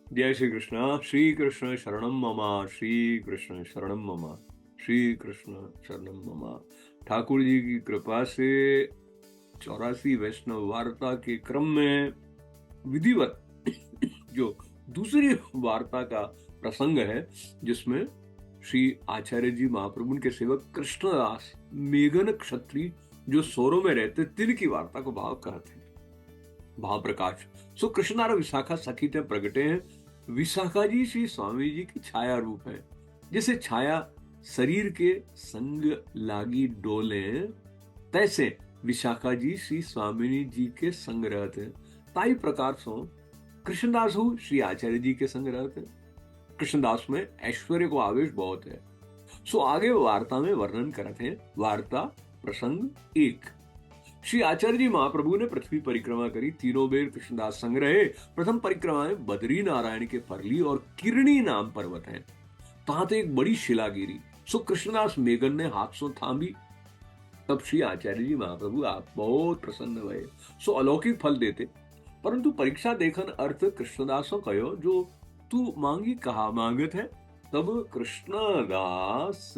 जय श्री कृष्ण शरणम ममा, श्री कृष्ण शरणम ममा, श्री कृष्ण शरणम ममा। ठाकुर जी की कृपा से 84 वैष्णव वार्ता के क्रम में विधिवत जो दूसरी वार्ता का प्रसंग है, जिसमें श्री आचार्य जी महाप्रभु के सेवक कृष्णदास मेघन क्षत्रिय जो सोरो में रहते, तिनकी वार्ता को भाव कहते हैं। भाव प्रकाश। सो कृष्णार विशाखा सखी ते प्रगटे हैं। विशाखा जी श्री स्वामी जी की छाया रूप है। जैसे छाया शरीर के संग लागी डोले, तैसे विशाखा जी श्री स्वामिनी जी के संग रहते हैं। ताई प्रकार सो कृष्णदास हो श्री आचार्य जी के संग रहते हैं। कृष्णदास में ऐश्वर्य को आवेश बहुत है। सो आगे वार्ता में वर्णन करते हैं। वार्ता प्रसंग 1। श्री आचार्य जी महाप्रभु ने पृथ्वी परिक्रमा करी। तीनों बेर कृष्णदास संग रहे। प्रथम परिक्रमा में बद्री नारायण के परली और किरणी नाम पर्वत है। तहां ते एक बड़ी शिला गिरी। सो कृष्णदास मेघन ने हाथ सो थामी। तब श्री आचार्य जी महाप्रभु आप बहुत प्रसन्न हुए। सो अलौकिक फल देते। परंतु परीक्षा देखन अर्थ कृष्णदासो कहो, जो तू मांगी कहा मांगत है। तब कृष्णदास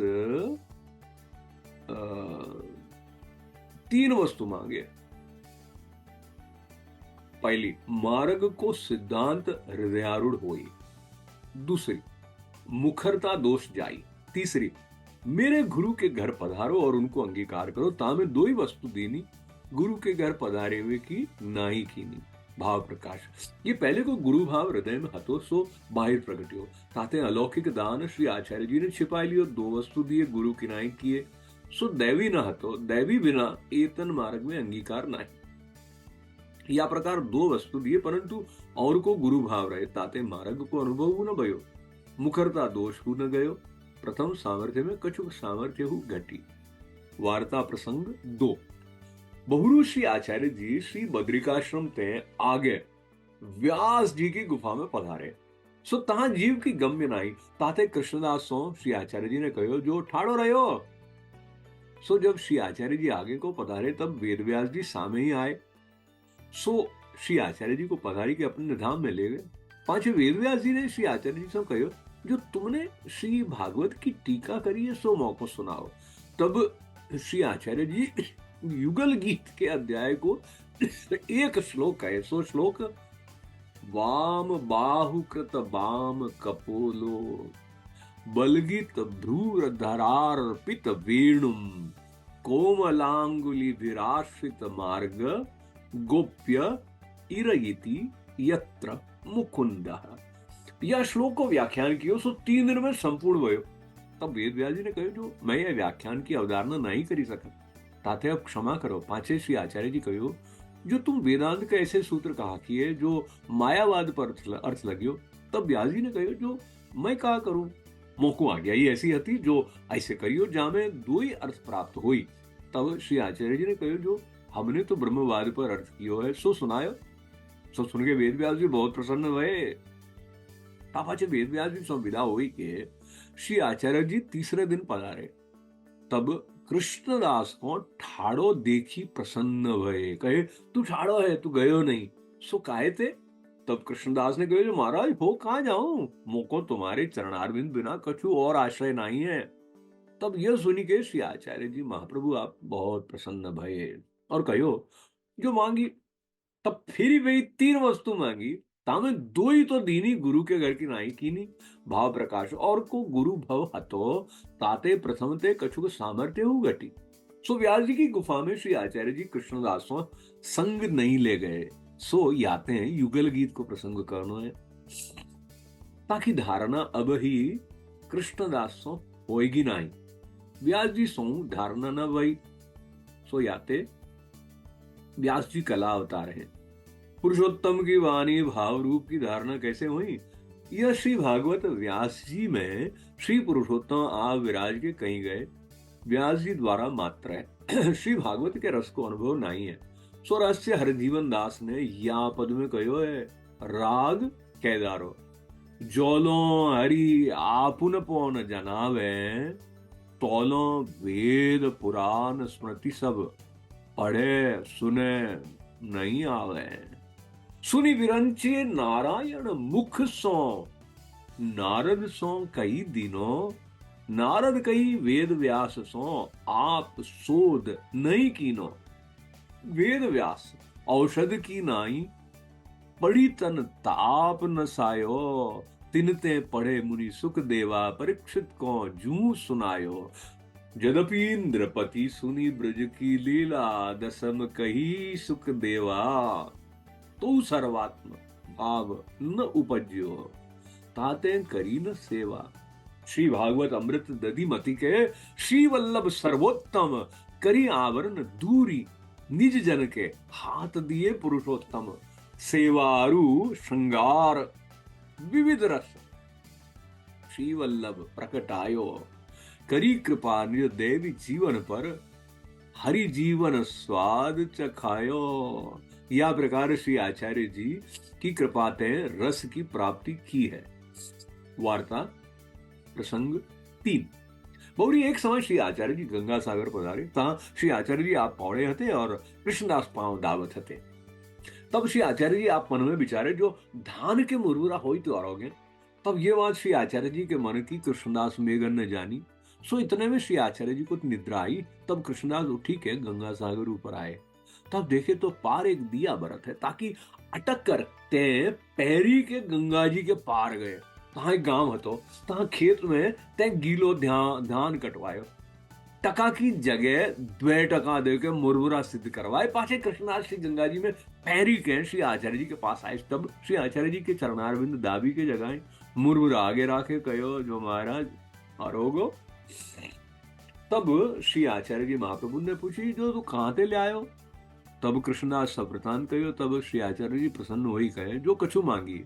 3 वस्तु मांगे। पहली, मार्ग को सिद्धांत हृदयारूढ़ होई। दूसरी, मुखरता दोष जाई। तीसरी, मेरे गुरु के घर पधारो और उनको अंगीकार करो। तामे 2 ही वस्तु दीनी, गुरु के घर पधारे हुए की नाई कीनी। भाव प्रकाश। ये पहले को गुरु भाव हृदय में हतो, सो बाहिर प्रगट्यो। ताते अलौकिक दान श्री आचार्य जी ने छिपाई लियो। 2 वस्तु दिए, गुरु की नाई किए। सो दैवी न हतो, दैवी बिना एतन मार्ग में अंगीकार नहीं। या प्रकार 2 वस्तु दिए, परंतु और को गुरु भाव रहे, ताते मार्ग को अनुभव न भयो। मुखरता दोष हु न गयो। प्रथम सामर्थ्य में कछुक सामर्थ्य हु घटी। वार्ता प्रसंग 2। बहुरू श्री आचार्य जी श्री बद्रिकाश्रम ते आगे व्यास जी की गुफा में पधारे। सो तहां जीव की गम्य नाई। ताते कृष्णदास सो श्री आचार्य जी ने कहो, जो ठाड़ो रहो। सो जब श्री आचार्य जी आगे को पधारे, तब वेद व्यास जी सामने ही आए। सो श्री आचार्य जी को पधारी के अपने धाम में ले गए। पांचवे वेद व्यास जी ने श्री आचार्य जी से कहो, जो तुमने श्री भागवत की टीका करी है, सो मौको सुनाओ। तब श्री आचार्य जी युगल गीत के अध्याय को एक श्लोक है। सो श्लोक, वाम बाहुकृत बाम कपोलो बलगित भ्रूर धरार्पित वेणुम कोमलांगुली विराश्रित मार्ग गोप्य इरयिति यत्र मुकुंद। यह श्लोक को व्याख्यान कियो, सो 3 दिन में संपूर्ण भयो। तब वेद व्यास जी ने कहो, जो मैं यह व्याख्यान की अवधारणा नहीं करी सका, ताते अब क्षमा करो। पांचे श्री आचार्य जी कहो, जो तुम वेदांत के ऐसे सूत्र कहा किए जो मायावाद पर अर्थ लगियो। तब व्यास जी ने कहो, जो मैं कहा करूं, मौको आ गया ये ऐसी हती, जो ऐसे करियो जा में 2 ही अर्थ प्राप्त हुई। तब श्री आचार्य जी ने कहो, जो हमने तो ब्रह्मवाद पर अर्थ कियो है, सो सुनायो। सो सुन के वेद व्यास जी बहुत प्रसन्न हुए। पापाचे वेद व्यास जी सो विदा हुई के श्री आचार्य जी तीसरे दिन पधारे। तब कृष्णदास को ठाड़ो देखी प्रसन्न भये। कहे, तू ठाड़ो है, तू गयो नहीं। सो काहे थे? तब कृष्णदास ने कहे, जो महाराज हो कहां जाऊं, मोको तुम्हारे चरणारविंद बिना कछु और आश्रय नहीं है। तब यह सुनी के श्री आचार्य जी महाप्रभु आप बहुत प्रसन्न भये और कहो, जो मांगी। तब फिर वही 3 वस्तु मांगी। तामे 2 ही तो दीनी, गुरु के घर की नाई कीनी। भाव प्रकाश। और को गुरु भव हतो, ताते प्रथमते कछुक सामर्थ्य हु घटी। सो व्यास जी की गुफा में श्री आचार्य जी कृष्णदासों संग नहीं ले गए। सो याते हैं युगल गीत को प्रसंग करना है, ताकि धारणा अब ही कृष्णदासों होएगी नहीं। व्यास जी सो धारणा न भई। सो याते व्यास जी कला अवतार है। पुरुषोत्तम की वाणी भाव रूप की धारणा कैसे हुई? यह श्री भागवत व्यास जी में श्री पुरुषोत्तम आप विराज के कहीं गए, व्यास जी द्वारा मात्र है। श्री भागवत के रस को अनुभव नहीं है। सो रहस्य हरजीवन दास ने या पद में कहो है, राग कैदारो जोलो हरि आपुन पौन जनावे, तोलो वेद पुराण स्मृति सब पढ़े सुने नहीं आवे। सुनि विरंचे नारायण मुख सो, नारद सो कई दिनों, नारद कई वेद व्यास सो, आप शोध नहीं कीनो। वेद व्यास औषध की नाई, पड़ी तन ताप न सायो। तिनते पढ़े मुनि सुख देवा, परीक्षित को जू सुनायो। यद्यपि इंद्रपति सुनी ब्रज की लीला, दसम कही सुख देवा। तो सर्वात्म भाव न उपज्यो, ताते करी न सेवा। श्री भागवत अमृत दधि मति के, श्री वल्लभ सर्वोत्तम। करी आवरण दूरी, निज जन के हाथ दिए पुरुषोत्तम। सेवारु श्रृंगार विविध रस, श्री वल्लभ प्रकटायो। करी कृपा निज देवी जीवन पर, हरि जीवन स्वाद चखायो। या प्रकार श्री आचार्य जी की कृपा ते रस की प्राप्ति की है। वार्ता प्रसंग 3। बहुरी एक समय श्री आचार्य जी गंगा सागर पधारे। ता श्री आचार्य जी आप पौड़े हते और कृष्णदास पांव दावत हते। तब श्री आचार्य जी आप मन में विचारे, जो धान के मुरमुरा होई तो औरोगे। तब ये बात श्री आचार्य जी के मन की कृष्णदास मेघन न जानी। सो इतने में श्री आचार्य जी को निद्रा आई। तब कृष्णदास उठी के गंगा सागर ऊपर आए। तब देखे तो पार एक दिया बरत है, ताकि अटक कर ते पैरी के गंगा जी के पार गए। तहा एक गांव हतो, तहा खेत में ते गीलो धान कटवायो। टका की जगह 2 टका देके मुरमुरा सिद्ध करवाए। पाछे कृष्णदास श्री गंगा जी में पैरी के श्री आचार्य जी के पास आए। तब श्री आचार्य जी के चरणारविंद दाबी के जगह मुरमुरा आगे राखे, कहो जो महाराज आरोगो। तब श्री आचार्य जी महाप्रभु ने पूछी, जो तू कहां ते ले आयो। तब कृष्णदास सप्रतान कहो। तब श्री आचार्य जी प्रसन्न हो ही कहे, जो कछु मांगी।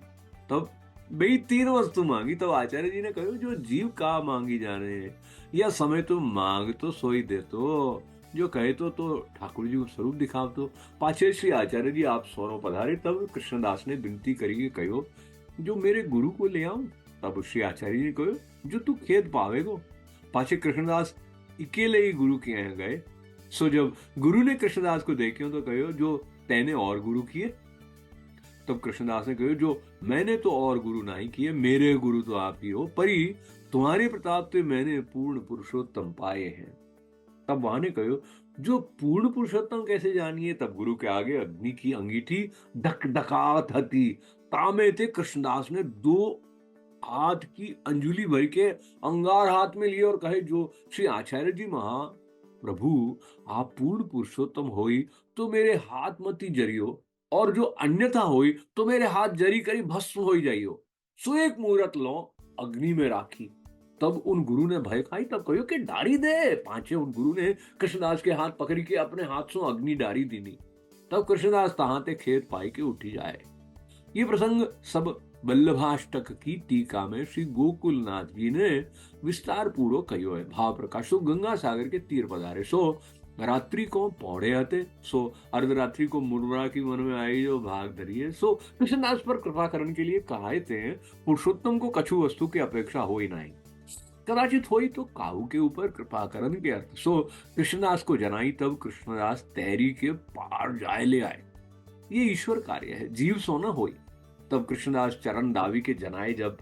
तब भाई 3 वस्तु मांगी। तब आचार्य जी ने कहो, जो जीव का मांगी जाने, या समय तो मांग तो सोई दे तो, जो कहे तो ठाकुर जी को स्वरूप दिखाव तो। पाछे श्री आचार्य जी आप सोनो पधारे। तब कृष्णदास ने विनती करी, कहो जो मेरे गुरु को ले आऊं। तब श्री आचार्य जी ने कहो, जो तू खेत पावेगो। पाछे कृष्णदास अकेले ही गुरु के यहाँ गए। सो जब गुरु ने कृष्णदास को देखे तो कहो, जो तैने और गुरु किए। तब कृष्णदास ने कहो, जो मैंने तो और गुरु नहीं किए, मेरे गुरु तो आप ही हो। परी तुम्हारे प्रताप से मैंने पूर्ण पुरुषोत्तम पाए हैं। तब वहां ने कहो, जो पूर्ण पुरुषोत्तम कैसे जानिए। तब गुरु के आगे अग्नि की अंगीठी धक धकात हती। तामे थे कृष्णदास ने 2 हाथ की अंजुली भर के अंगार हाथ में लिए और कहे, जो श्री आचार्य जी प्रभु आप पूर्ण पुरुषोत्तम होई तो मेरे हाथ मती जरियो, और जो अन्यथा होई तो मेरे हाथ जरी करी भस्म हो जाइयो। सो एक मुहूर्त लो अग्नि में राखी। तब उन गुरु ने भय खाई। तब कहो कि डारी दे। पांचे उन गुरु ने कृष्णदास के हाथ पकड़ी के अपने हाथ से अग्नि डारी दीनी। तब कृष्णदास तहाते खेत पाई के उठी जाए। ये प्रसंग सब वल्लभाष्टक की टीका में श्री गोकुलनाथ जी ने विस्तार पूर्वक कहो है। भाव प्रकाश। सो गंगा सागर के तीर पधारे। सो रात्रि को पौड़े आते। सो अर्धरात्रि को मुरमुरा की मन में आई, जो भाग धरिए। सो कृष्णदास पर कृपा करने के लिए कहा थे, पुरुषोत्तम को कछु वस्तु की अपेक्षा हो ही नहीं। कदाचित होई तो काहू के ऊपर कृपा करन के अर्थ। सो कृष्णदास को जनाई। तब कृष्णदास तैरी के पार जाए ले आए। ये ईश्वर कार्य है, जीव सोना होई। तब कृष्णदास चरण दावी के जनाए। जब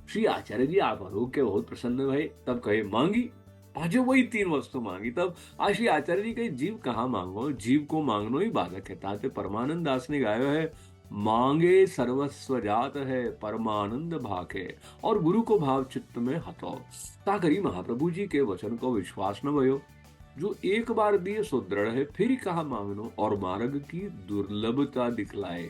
श्री आचार्य जी आप आरोग्य के बहुत प्रसन्न भय। तब कहे, मांगी। आज वही 3 वस्तु मांगी। तब आज श्री आचार्य जी कहे, जीव कहाँ मांगो, जीव को मांगनो ही बाधक है। ताते परमानंद दास ने गायो है, मांगे सर्वस्व जात है, परमानंद भाके, और गुरु को भाव चित्त में हतो। ताकरी महाप्रभु जी के वचन को विश्वास न भयो। जो एक बार दिए सो दृढ़ है, फिर कहा मांगनो, और मार्ग की दुर्लभता दिखलाए।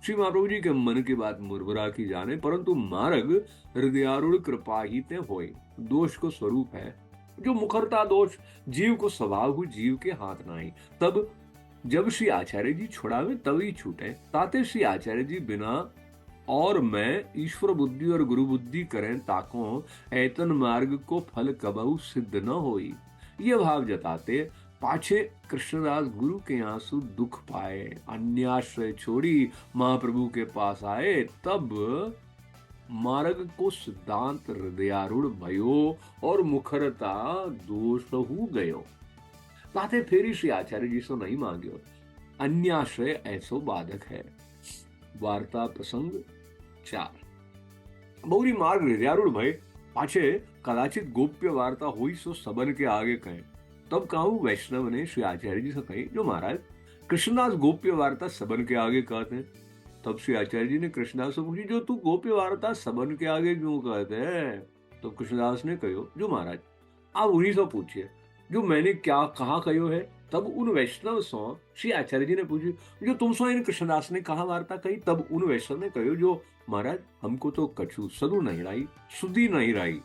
श्री महाप्रभु जी के मन की बात मुरमुरा की जाने, परंतु मार्ग हृदयारूढ़ कृपा ही ते होए। दोष को स्वरूप है, जो मुखरता दोष जीव को स्वभाव हु, जीव के हाथ नाही। तब जब श्री आचार्य जी छुड़ावे तभी छूटे। ताते श्री आचार्य जी बिना और मैं ईश्वर बुद्धि और गुरु बुद्धि करें, ताको ऐतन मार्ग को फल कबहु सिद्ध न होई। ये भाव जताते पाछे कृष्णदास गुरु के आंसू दुख पाए, अन्याश्रय छोड़ी महाप्रभु के पास आए। तब मार्ग को सिद्धांत हृदयारूढ़ भयो, और मुखरता दोष हो गयो। ताते फेरी श्री आचार्य जी सो नहीं मांग्यो। अन्याश्रय ऐसो बाधक है। वार्ता प्रसंग 4 बहुरी मार्ग हृदयारूढ़ भय पाछे कदाचित गोप्य वार्ता हुई सो सबन के आगे कहे। तब कहूं वैष्णव ने श्री आचार्य जी से कही, जो महाराज कृष्णदास गोप्य वार्ता सबन के आगे कहते हैं। तब श्री आचार्य जी ने कृष्णदास से पूछी, जो तू गोप्य वार्ता सबन के आगे क्यों कहते हैं? तो कृष्णदास ने कहो, जो महाराज आप उन्हीं से पूछिए जो मैंने क्या कहा कहो है। तब उन वैष्णव सो श्री आचार्य जी ने पूछी, जो तुम सो इन कृष्णदास ने कहा वार्ता कही। तब उन वैष्णव ने कहो, जो महाराज हमको तो कछु सदु नहीं रही, सुधी नहीं रही।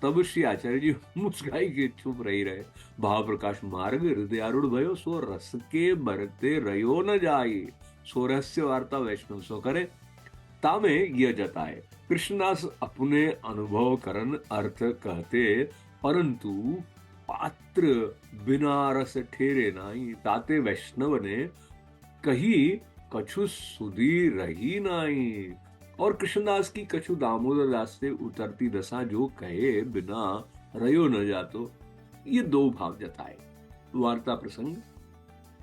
तब श्री आचार्य जी मुस्काई के चुप रही रहे। भाव प्रकाश मार्ग हृदयारूढ़ भयो सो रस के बरते रयो न जाई। सो रहस्य वार्ता वैष्णव सो करे तामे यह जताए। कृष्णदास अपने अनुभव करन अर्थ कहते, परंतु पात्र बिना रस ठेरे नाई। ताते वैष्णव ने कही कछु सुधी रही नाई। और कृष्णदास की कछु दामोदर दास से उतरती दशा जो कहे बिना रयो न जातो। ये दो भाव जताए। वार्ता प्रसंग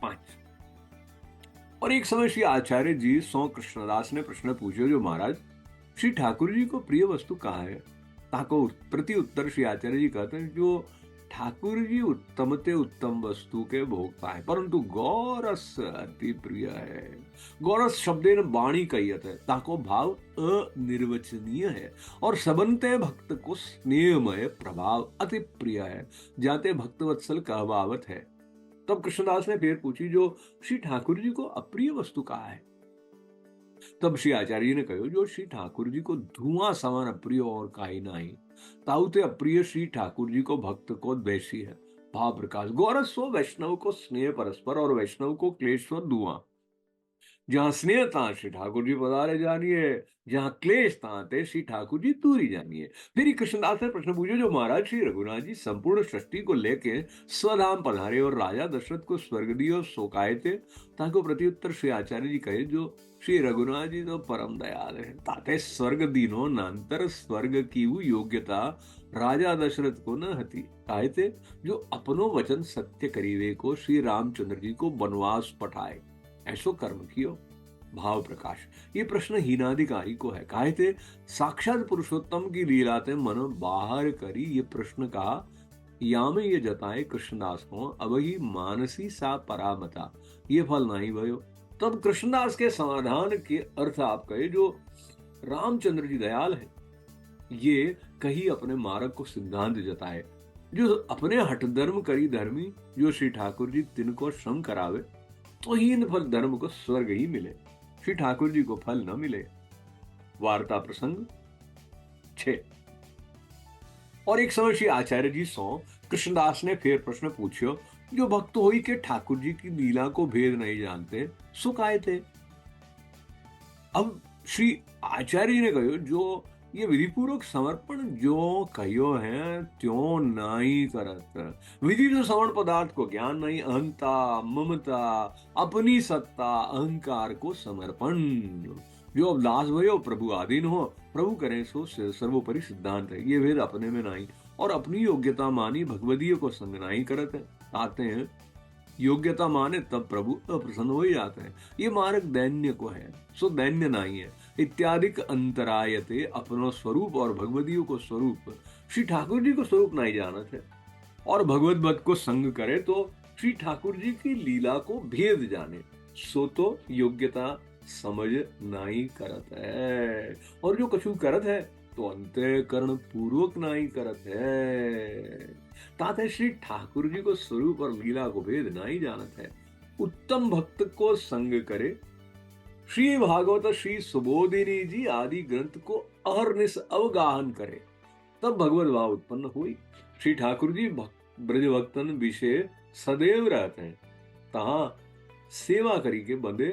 5 और एक समय श्री आचार्य जी सो कृष्णदास ने प्रश्न पूछो, जो महाराज श्री ठाकुर जी को प्रिय वस्तु कहाँ है? ताको प्रति उत्तर श्री आचार्य जी कहते हैं, जो ठाकुर जी उत्तमते उत्तम वस्तु के भोगता है, परंतु गौरस अति प्रिय है। गौरस शब्देन वाणी कहियत है, ताको भाव अनिर्वचनीय है और सबनते भक्त को स्नेहमय प्रभाव अति प्रिय है, जाते भक्तवत्सल कहवावत है। तब कृष्णदास ने फिर पूछी, जो श्री ठाकुर जी को अप्रिय वस्तु कहा है? तब श्री आचार्य जी ने कहो, जो श्री ठाकुर जी को धुआं समान अप्रिय और काई नहीं। ताउते अप्रिय श्री ठाकुर जी को भक्त को द्वेषी है। भाव प्रकाश गौरस सो वैष्णव को स्नेह परस्पर और वैष्णव को क्लेश्वर धुआं। जहां स्नेह ता श्री ठाकुर जी पधारे जानिए, जहां क्लेश ताते श्री ठाकुर जी दूरी जानिए। फिर कृष्णदास ने प्रश्न पूछा, जो महाराज श्री रघुनाथ जी संपूर्ण सृष्टि को लेके स्वधाम पधारे और राजा दशरथ को स्वर्ग दियो सोकाए थे। ताको प्रत्युत्तर श्री आचार्य जी कहे, जो श्री रघुनाथ जी तो परम दयाल है, ताते स्वर्ग दीनो नांतर स्वर्ग की योग्यता राजा दशरथ को न हती। काहे थे, जो अपनो वचन सत्य करीवे को श्री रामचंद्र जी को वनवास पठाए, ऐसो कर्म कियो। भाव प्रकाश ये प्रश्न हीनाधिकारी को है। काहे थे, साक्षात पुरुषोत्तम की लीलाते मन बाहर करी ये प्रश्न कहा। या में ये जताए कृष्णदास को अब ही मानसी सा परामता, ये फल नहीं भयो। तब कृष्णदास के समाधान के अर्थ आप कहे, जो रामचंद्र जी दयाल है, ये कही अपने मार्ग को सिद्धांत जताए। जो अपने हठ धर्म करी धर्मी, जो श्री ठाकुर जी तिनको श्रम करावे, तो हीन फल धर्म को स्वर्ग ही मिले, श्री ठाकुर जी को फल न मिले। वार्ता प्रसंग 6 और एक समय श्री आचार्य जी सो कृष्णदास ने फिर प्रश्न पूछो, जो भक्त होई के ठाकुर जी की लीला को भेद नहीं जानते, सुखाए थे। अब श्री आचार्य जी ने कहो, जो ये विधिपूर्वक समर्पण जो कहो है त्यों नहीं करत। विधि जो समर्पण पदार्थ को ज्ञान नहीं, अहंता ममता अपनी सत्ता अहंकार को समर्पण। जो अब दास भयो प्रभु आधीन हो, प्रभु करें सो सर्वोपरि सिद्धांत है। ये भेद अपने में नहीं और अपनी योग्यता मानी भगवदीय को संग नहीं करत है। आते हैं योग्यता माने तब प्रभु अप्रसन्न हो ही जाते हैं। ये मार्ग दैन्य को है, सो दैन्य नहीं है। इत्यादिक अंतरायते अपनो स्वरूप और भगवदियों को स्वरूप, श्री ठाकुर जी को स्वरूप नहीं जानत है और भगवत भक्त को संग करे तो श्री ठाकुर जी की लीला को भेद जाने, सो तो योग्यता समझ नहीं करत है। और जो कछु करत है तो अंतःकरण पूर्वक नहीं करत है। ताते श्री ठाकुर जी को स्वरूप और लीला को भेद नहीं जानत है। उत्तम भक्त को संग करे। श्री भागवत श्री सुबोधिनी जी आदि ग्रंथ को अहर्निश अवगाहन करे, तब भगवत भाव उत्पन्न हुई। श्री ठाकुर जी ब्रज भक्तन विषय सदैव रहते हैं, तहां सेवा करी के बंदे,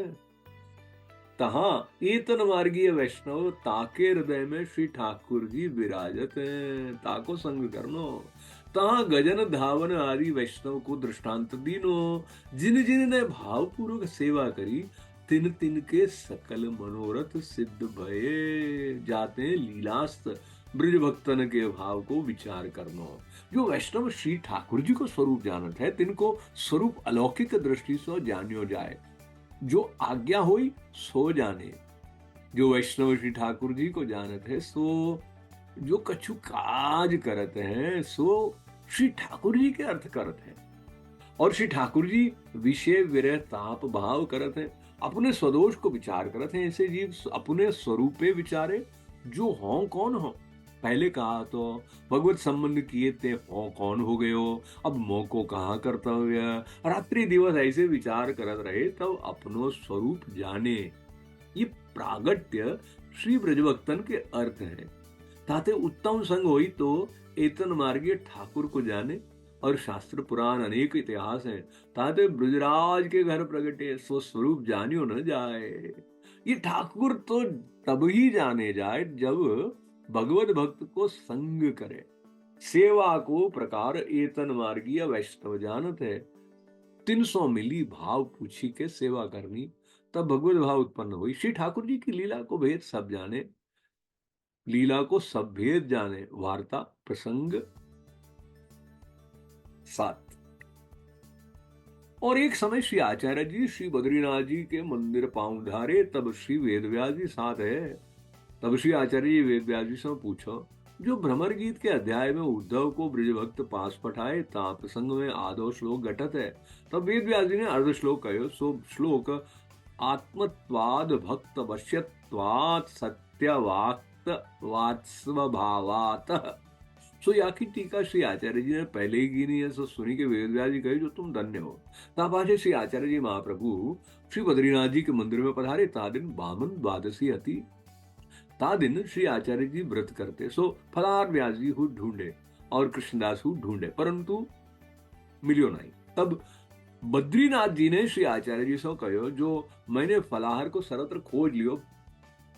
तहां एतन मार्गीय वैष्णव ताके हृदय में श्री ठाकुर जी विराजत हैं, ताको संग करनो। तहां गजन धावन आदि वैष्णव को दृष्टांत दीनो, जिन जिन ने भावपूर्वक सेवा करी, तिन तिन के सकल मनोरथ सिद्ध भये। जाते लीलास्त ब्रज भक्तन के भाव को विचार करनो। जो वैष्णव श्री ठाकुर जी को स्वरूप जानत है, तिनको स्वरूप अलौकिक दृष्टि से जानियो जाए। जो आज्ञा होई सो जाने, जो वैष्णव श्री ठाकुर जी को जानत है सो जो कछु काज करत हैं सो श्री ठाकुर जी के अर्थ करत हैं। और श्री ठाकुर जी विषय विरह ताप भाव करत हैं, अपने स्वदोष को विचार करत हैं। ऐसे जीव अपने स्वरूपे विचारे जो हों कौन हो। पहले कहा तो भगवत संबंध किए ते हो कौन हो गयो, अब मोह को कहाँ कर्तव्य। रात्रि दिवस ऐसे विचार करत रहे तब अपनो स्वरूप जाने। ये प्रागट्य श्री ब्रजभक्तन के अर्थ है। ताते उत्तम संग होई तो एतन मार्गीय ठाकुर को जाने। और शास्त्र पुराण अनेक इतिहास हैं, ताते ब्रजराज के घर प्रगटे सो स्वरूप जानियो न जाए। ये ठाकुर तो तब ही जाने जाए जब भगवत भक्त को संग करे। सेवा को प्रकार एतन मार्गीय वैष्णव जानत है। 300 मिली भाव पूछी के सेवा करनी, तब भगवत भाव उत्पन्न हुई। श्री ठाकुर जी की लीला को भेद सब जाने, लीला को सब भेद जाने। वार्ता प्रसंग 7। और एक समय श्री आचार्य जी श्री बद्रीनाथ जी के मंदिर पांव ढारे, तब श्री वेदव्यास जी साथ है। तब श्री आचार्य जी वेदव्यास जी से पूछो, जो भ्रमर गीत के अध्याय में उद्धव को ब्रजभक्त पास पठाए ता प्रसंग में आदो श्लोक घटत है। तब वेदव्यास जी ने अर्ध श्लोक कहो। सो श्लोक आत्मत्वाद भक्त वश्यत्वात् सत्यवाक्त वात्स्वभावात। सो या की टीका श्री आचार्य जी ने पहले ही गिनी है। सो सुनी के वेदव्यास जी कहे, जो तुम धन्य हो। ता पाछे श्री आचार्य जी महाप्रभु श्री बद्रीनाथ जी के मंदिर में पधारे। ता दिन बामन द्वादशी अति। ता दिन श्री आचार्य जी व्रत करते। सो फलाहार व्यास जी हु ढूंढे और कृष्णदास हु ढूंढे, परंतु मिलियो नहीं। तब बद्रीनाथ जी ने श्री आचार्य जी से कहो, जो मैंने फलाहार को सर्वत्र खोज लियो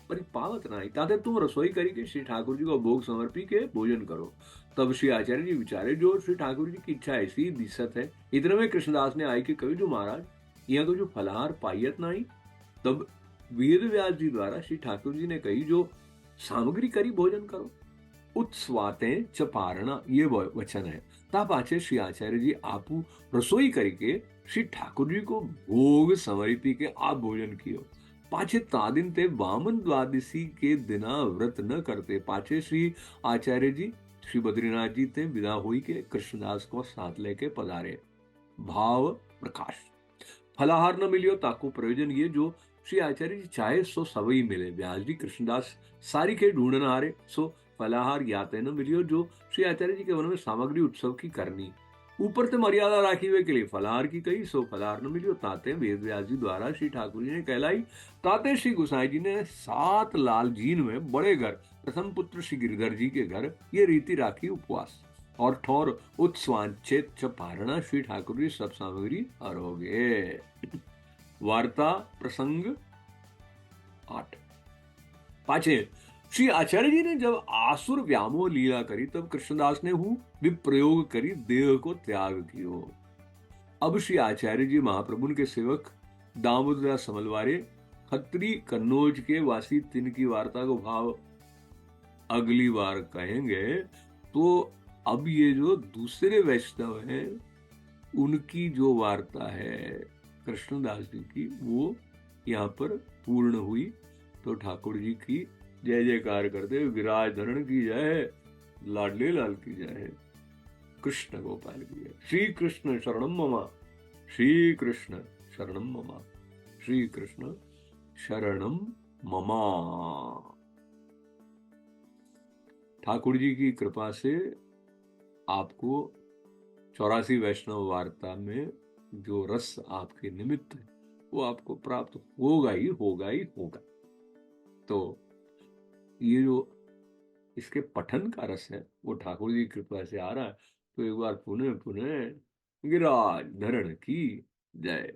पर पावत नहीं, ताते तुम रसोई करी के श्री ठाकुर जी को भोग समर्पी के भोजन करो। तब श्री आचार्य जी विचारे, जो श्री ठाकुर जी की इच्छा ऐसी दिशत है। इतने में कृष्णदास ने आई के कही, जो महाराज यहाँ को जो फलाहार पाइयत नहीं। तब वेद व्यास जी द्वारा श्री ठाकुर जी ने कही, जो सामग्री करी भोजन करो। उत्स्वाते च पारणा, ये वचन है। ता पाछे श्री आचार्य जी आपू रसोई करके श्री ठाकुर जी को भोग समर्पी के आप भोजन कियो। पाछे तादिन ते वामन द्वादशी के दिना व्रत न करते। पाछे श्री आचार्य जी श्री बद्रीनाथ जी ते विदा हुई के कृष्णदास को साथ लेके पधारे। भाव प्रकाश फलाहार न मिलियो ताको प्रयोजन ये, जो श्री आचार्य जी चाहे सो सवई मिले। व्यास जी कृष्णदास सारी के ढूंढन हारे। सो फलाहार याते न मिलियो, जो श्री आचार्य जी के वन में सामग्री उत्सव की करनी। ऊपर से मर्यादा राखी हुए के लिए फलाहार की कही। सो फलाहार न मिलियो। ताते वेद व्यास जी द्वारा श्री ठाकुर जी ने कहलाई। ताते श्री गुसाई जी ने 7 लाल जीन में बड़े घर प्रथम पुत्र श्री गिरिधर जी के घर ये रीति राखी उपवास। और ठौर उत्स्वांचेत च पारणा, श्री ठाकुर जी सब सामग्री हरोगे। वार्ता प्रसंग 8। पाछे श्री आचार्य जी ने जब आसुर व्यामोह लीला करी, तब कृष्णदास ने हु विप्रयोग करी देह को त्याग कियो। अब श्री आचार्य जी महाप्रभु के सेवक दामोदर समलवारे खत्री कन्नौज के वासी तिनकी वार्ता को भाव अगली बार कहेंगे। तो अब ये जो दूसरे वैष्णव हैं उनकी जो वार्ता है कृष्णदास जी की, वो यहाँ पर पूर्ण हुई। तो ठाकुर जी की जय जयकार करते, विराज धरण की जय, लाडले लाल की जय, कृष्ण गोपाल की जय। श्री कृष्ण शरणम ममा, श्री कृष्ण शरणम ममा, श्री कृष्ण शरणम ममा। ठाकुर जी की कृपा से आपको 84 वैष्णव वार्ता में जो रस आपके निमित्त है वो आपको प्राप्त होगा ही होगा ही होगा। तो ये जो इसके पठन का रस है वो ठाकुर जी की कृपा से आ रहा है। तो एक बार पुनः पुनः गिरिराज धरण की जय।